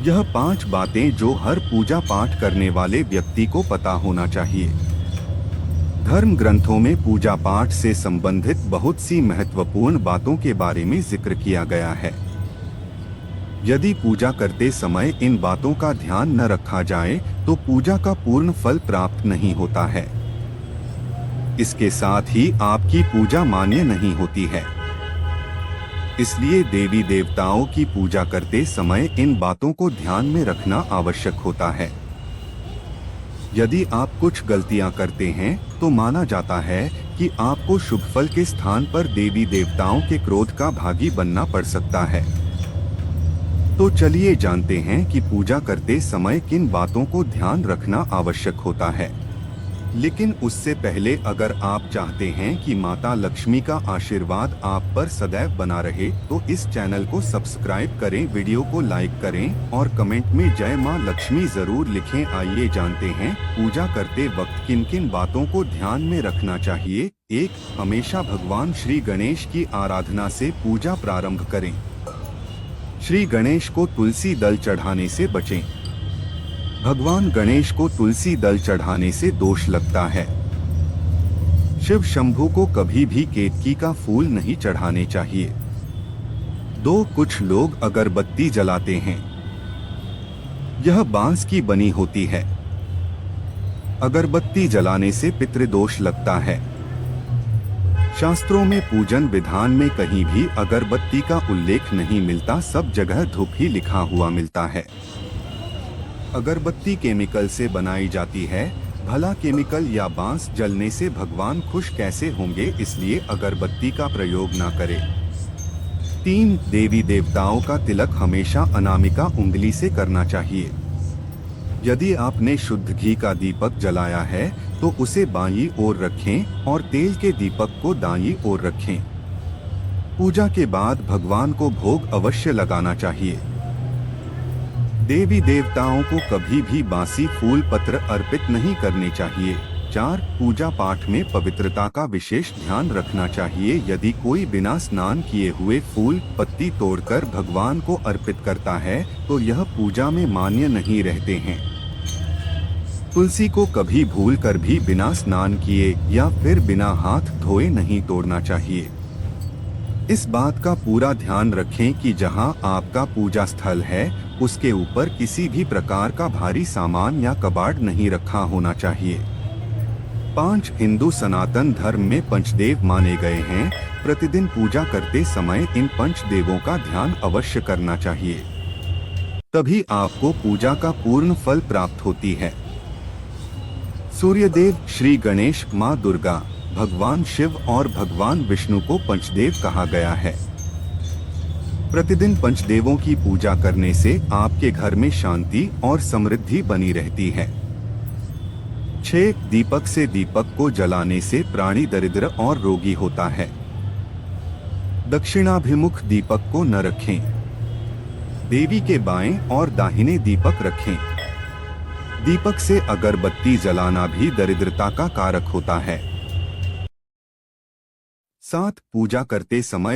यह 5 बातें जो हर पूजा पाठ करने वाले व्यक्ति को पता होना चाहिए। धर्म ग्रंथों में पूजा पाठ से संबंधित बहुत सी महत्वपूर्ण बातों के बारे में जिक्र किया गया है। यदि पूजा करते समय इन बातों का ध्यान न रखा जाए तो पूजा का पूर्ण फल प्राप्त नहीं होता है। इसके साथ ही आपकी पूजा मान्य नहीं होती है। इसलिए देवी देवताओं की पूजा करते समय इन बातों को ध्यान में रखना आवश्यक होता है। यदि आप कुछ गलतियां करते हैं तो माना जाता है कि आपको शुभ फल के स्थान पर देवी देवताओं के क्रोध का भागी बनना पड़ सकता है। तो चलिए जानते हैं कि पूजा करते समय किन बातों को ध्यान रखना आवश्यक होता है। लेकिन उससे पहले अगर आप चाहते हैं कि माता लक्ष्मी का आशीर्वाद आप पर सदैव बना रहे तो इस चैनल को सब्सक्राइब करें, वीडियो को लाइक करें और कमेंट में जय मां लक्ष्मी जरूर लिखें। आइए जानते हैं पूजा करते वक्त किन किन बातों को ध्यान में रखना चाहिए। 1. हमेशा भगवान श्री गणेश की आराधना से पूजा प्रारंभ करें। श्री गणेश को तुलसी दल चढ़ाने से बचें। भगवान गणेश को तुलसी दल चढ़ाने से दोष लगता है। शिव शंभू को कभी भी केतकी का फूल नहीं चढ़ाने चाहिए। 2. कुछ लोग अगरबत्ती जलाते हैं। यह बांस की बनी होती है। अगरबत्ती जलाने से पितृदोष लगता है। शास्त्रों में पूजन विधान में कहीं भी अगरबत्ती का उल्लेख नहीं मिलता, सब जगह धूप ही लिखा हुआ मिलता है। अगरबत्ती केमिकल से बनाई जाती है, भला केमिकल या बांस जलने से भगवान खुश कैसे होंगे, इसलिए अगरबत्ती का प्रयोग ना करें। 3. देवी देवताओं का तिलक हमेशा अनामिका उंगली से करना चाहिए। यदि आपने शुद्ध घी का दीपक जलाया है तो उसे बाईं ओर रखें और तेल के दीपक को दाईं ओर रखें। पूजा के बाद भगवान को भोग अवश्य लगाना चाहिए। देवी देवताओं को कभी भी बासी फूल पत्र अर्पित नहीं करने चाहिए। 4. पूजा पाठ में पवित्रता का विशेष ध्यान रखना चाहिए। यदि कोई बिना स्नान किए हुए फूल पत्ती तोड़कर भगवान को अर्पित करता है तो यह पूजा में मान्य नहीं रहते हैं। तुलसी को कभी भूलकर भी बिना स्नान किए या फिर बिना हाथ धोए नहीं तोड़ना चाहिए। इस बात का पूरा ध्यान रखें कि जहां आपका पूजा स्थल है उसके ऊपर किसी भी प्रकार का भारी सामान या कबाड़ नहीं रखा होना चाहिए। 5. हिंदू सनातन धर्म में पंचदेव माने गए हैं। प्रतिदिन पूजा करते समय इन पंचदेवों का ध्यान अवश्य करना चाहिए, तभी आपको पूजा का पूर्ण फल प्राप्त होती है। सूर्यदेव, श्री गणेश, माँ दुर्गा, भगवान शिव और भगवान विष्णु को पंचदेव कहा गया है। प्रतिदिन पंचदेवों की पूजा करने से आपके घर में शांति और समृद्धि बनी रहती है। 6. दीपक से दीपक को जलाने से प्राणी दरिद्र और रोगी होता है। दक्षिणाभिमुख दीपक को न रखें। देवी के बाएं और दाहिने दीपक रखें। दीपक से अगरबत्ती जलाना भी दरिद्रता का कारक होता है। 7. पूजा करते समय